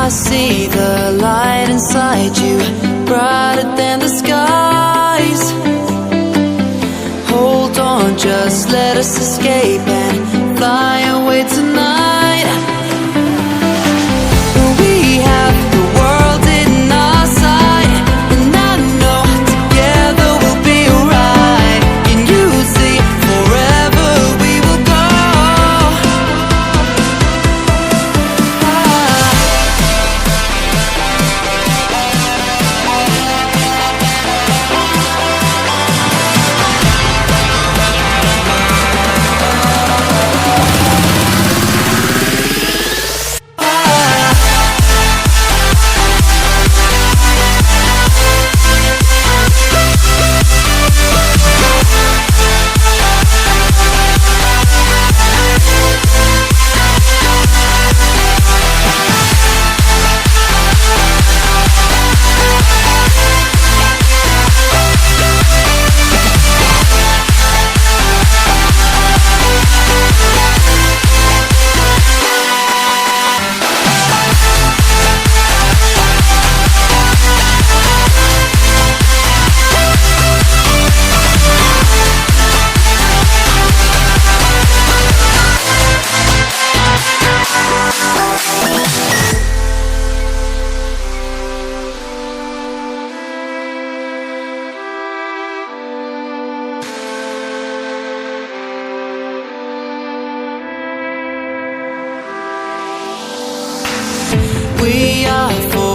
I see the light inside you, brighter than the skies. Hold on, just let us escape and fly away tonight. We have the world in our sight, and I know together we'll be alright. Can you see forever we will go? We are for